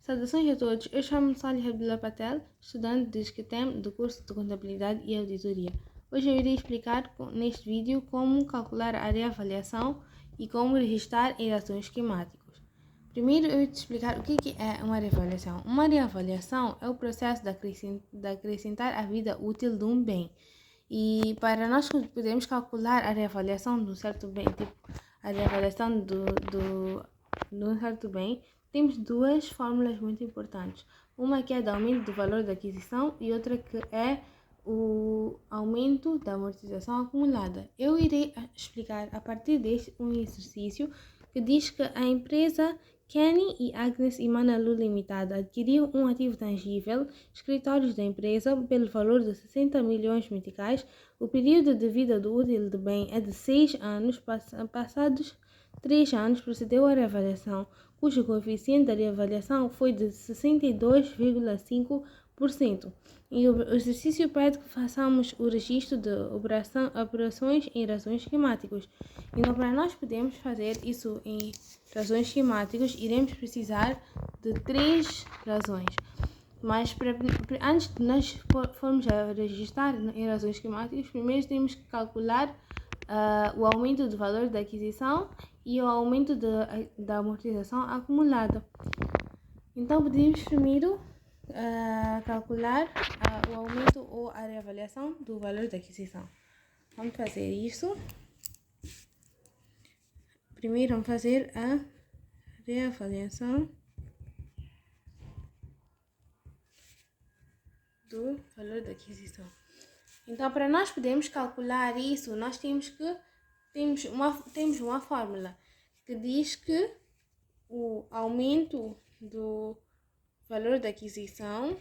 Saudações a todos, eu chamo-me Salih Abdullah Patel, estudante de SCTEM do curso de Contabilidade e Auditoria. Hoje eu irei explicar neste vídeo como calcular a reavaliação e como registrar em ações esquemáticos. Primeiro eu vou te explicar o que é uma reavaliação. Uma reavaliação é o processo de acrescentar a vida útil de um bem. E para nós podermos calcular a reavaliação de um certo bem, tipo a reavaliação de um certo bem, temos duas fórmulas muito importantes. Uma que é do aumento do valor da aquisição e outra que é o aumento da amortização acumulada. Eu irei explicar a partir deste um exercício que diz que a empresa Kenny e Agnes e Manalu Limitada adquiriu um ativo tangível, escritórios da empresa, pelo valor de 60 milhões meticais. O período de vida útil do bem é de 6 anos. Passados 3 anos, procedeu a reavaliação, cujo coeficiente da reavaliação foi de 62,5%. E o exercício pede que façamos o registro de operações em razões esquemáticos. Então, para nós podermos fazer isso em razões esquemáticos, iremos precisar de 3 razões. Mas antes de nós formos a registrar em razões esquemáticas, primeiro temos que calcular o aumento do valor da aquisição e o aumento da amortização acumulada. Então, podemos primeiro calcular o aumento ou a reavaliação do valor da aquisição. Vamos fazer isso. Primeiro vamos fazer a reavaliação do valor da aquisição. Então, para nós podermos calcular isso, nós temos uma fórmula que diz que o aumento do valor da aquisição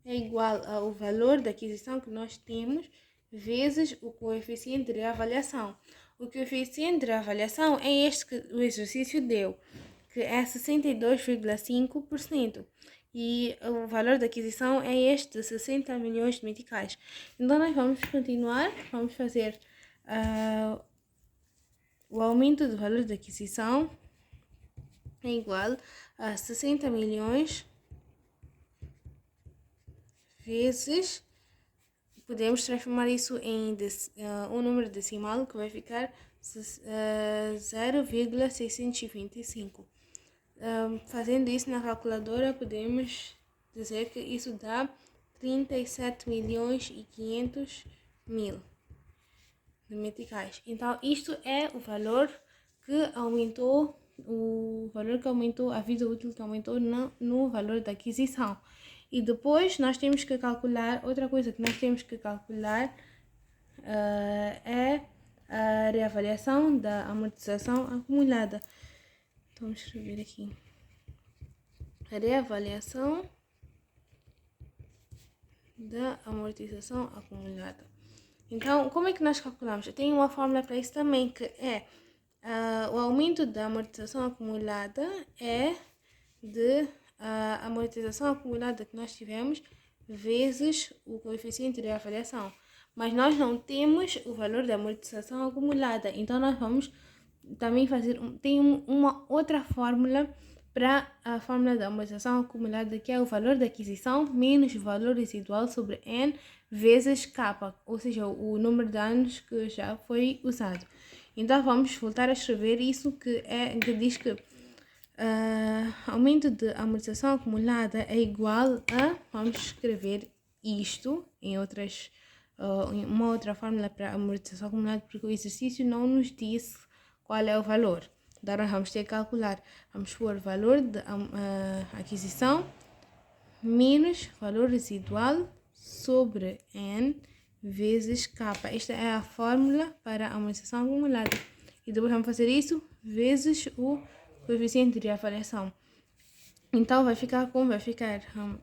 é igual ao valor da aquisição que nós temos vezes o coeficiente de reavaliação. O coeficiente de reavaliação é este que o exercício deu, que é 62,5%. E o valor da aquisição é este de 60 milhões de meticais. Então, nós vamos continuar, vamos fazer o aumento do valor da aquisição é igual a 60 milhões vezes, podemos transformar isso em um número decimal que vai ficar 0,625. Fazendo isso na calculadora, podemos dizer que isso dá 37 milhões e 500 mil de meticais. Então, isto é o valor que aumentou, a vida útil que aumentou no valor da aquisição. E depois nós temos que calcular, outra coisa que nós temos que calcular é a reavaliação da amortização acumulada. Então, vamos escrever aqui. A reavaliação da amortização acumulada. Então, como é que nós calculamos? Eu tenho uma fórmula para isso também, que é o aumento da amortização acumulada é de a amortização acumulada que nós tivemos vezes o coeficiente de reavaliação. Mas nós não temos o valor da amortização acumulada. Então, nós vamos também tem uma outra fórmula para a fórmula da amortização acumulada, que é o valor da aquisição menos o valor residual sobre N vezes K, ou seja, o número de anos que já foi usado. Então, vamos voltar a escrever isso que diz que aumento de amortização acumulada é igual a, vamos escrever isto em uma outra fórmula para amortização acumulada, porque o exercício não nos disse qual é o valor. Então, nós vamos ter que calcular. Vamos pôr valor de aquisição menos valor residual sobre N vezes K. Esta é a fórmula para a amortização acumulada. E depois vamos fazer isso vezes o coeficiente de reavaliação. Então, vai ficar amortização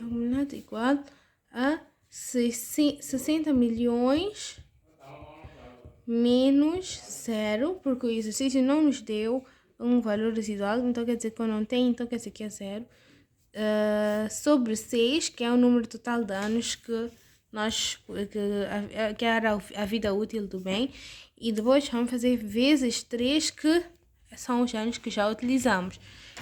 acumulada igual a 60 milhões menos 0, porque o exercício não nos deu um valor residual, então quer dizer que eu não tenho, então quer dizer que é 0, sobre 6, que é o número total de anos que era a vida útil do bem, e depois vamos fazer vezes 3, que são os anos que já utilizamos.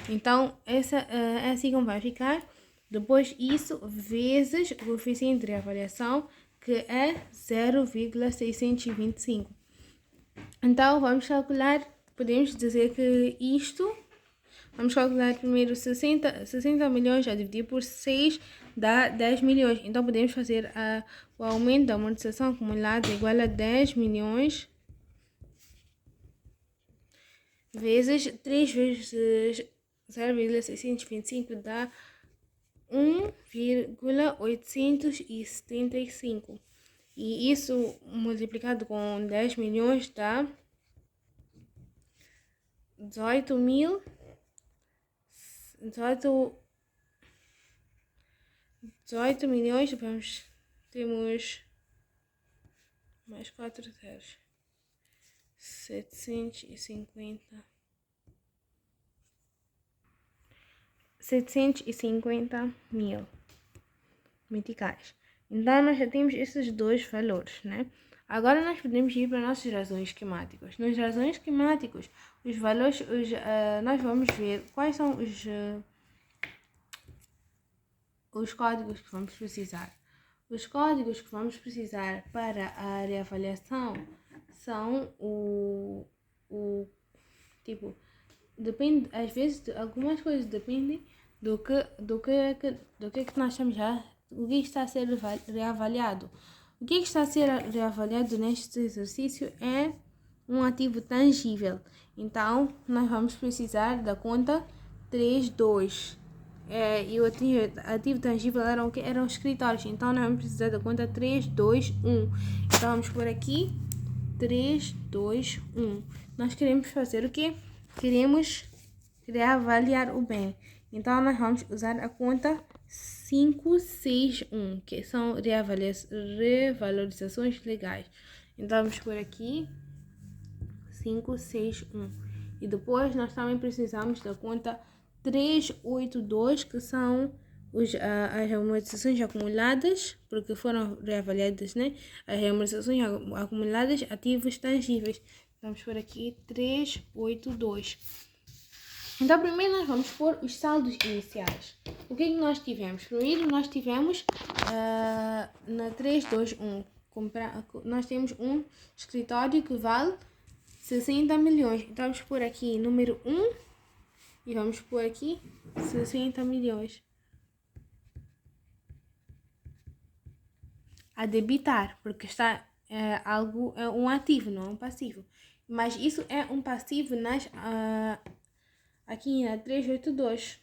Então, essa é assim como vai ficar. Depois isso vezes o coeficiente de reavaliação, que é 0,625. Então, vamos calcular, podemos dizer que isto, vamos calcular primeiro 60 milhões a dividir por 6 dá 10 milhões. Então, podemos fazer o aumento da amortização acumulada igual a 10 milhões vezes 3 vezes 0,625 dá 1,875. E isso multiplicado com 10 milhões dá 18 milhões, temos mais 4 zeros, 750 mil meticais. Então, nós já temos esses dois valores, né? Agora, nós podemos ir para nossos razões esquemáticos. Nos razões esquemáticos, os valores, nós vamos ver quais são os códigos que vamos precisar. Os códigos que vamos precisar para a reavaliação são tipo, depende, às vezes, algumas coisas dependem do que nós estamos já, o que está a ser reavaliado. O que está a ser reavaliado neste exercício é um ativo tangível. Então, nós vamos precisar da conta 32. E o ativo tangível eram o quê? Eram escritórios. Então, nós vamos precisar da conta 321. Então, vamos por aqui 321. Nós queremos fazer o quê? Queremos reavaliar o bem. Então, nós vamos usar a conta 561, que são revalorizações legais. Então, vamos por aqui 561. E depois, nós também precisamos da conta 382, que são as amortizações acumuladas, porque foram reavaliadas, né? As amortizações acumuladas, ativos tangíveis. Vamos por aqui 382. Então, primeiro nós vamos pôr os saldos iniciais. O que é que nós tivemos? Primeiro nós tivemos na 321, nós temos um escritório que vale 60 milhões. Então, vamos pôr aqui número 1 e vamos pôr aqui 60 milhões. A debitar, porque está é um ativo, não é um passivo. Mas isso é um passivo aqui na 382.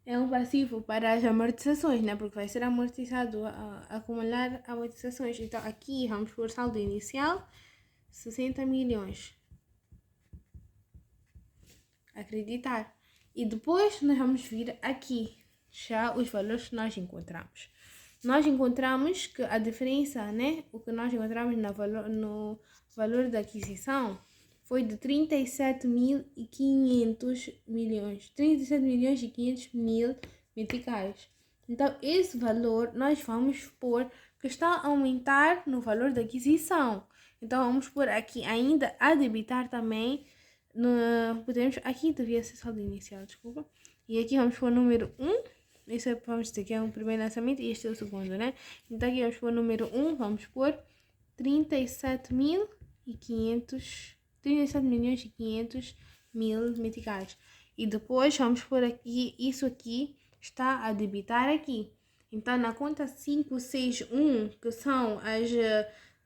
É um passivo para as amortizações, né? Porque vai ser amortizado, acumular amortizações. Então, aqui vamos pôr saldo inicial, 60 milhões. Acreditar. E depois nós vamos vir aqui, já os valores que nós encontramos. Nós encontramos que a diferença, né? O que nós encontramos no valor da aquisição foi de 37.500 milhões. 37 milhões e 500 mil meticais. Então, esse valor nós vamos pôr que está a aumentar no valor da aquisição. Então, vamos pôr aqui ainda a debitar também. Podemos, aqui devia ser saldo inicial, desculpa. E aqui vamos pôr o número 1. Esse vamos dizer que é o primeiro lançamento e este é o segundo, né? Então, aqui vamos pôr o número 1. Vamos pôr 37 milhões e 500 mil meticais. E depois vamos pôr aqui, isso aqui está a debitar aqui. Então, na conta 561, que são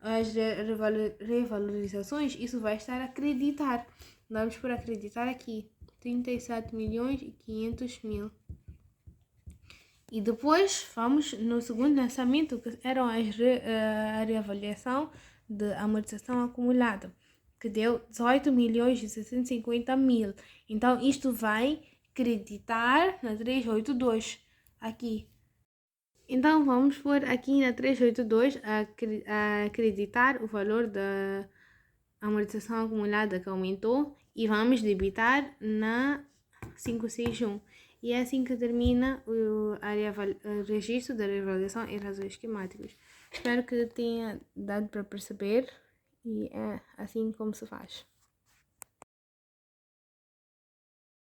as revalorizações, isso vai estar a acreditar. Vamos por acreditar aqui, 37 milhões e 500 mil. E depois vamos no segundo lançamento, que eram a reavaliação de amortização acumulada, que deu 18 milhões e 650 mil. Então, isto vai creditar na 382 aqui. Então, vamos pôr aqui na 382 a acreditar o valor da amortização acumulada que aumentou e vamos debitar na 561. E é assim que termina o registro da reavaliação e razões esquemáticas. Espero que tenha dado para perceber e é assim como se faz.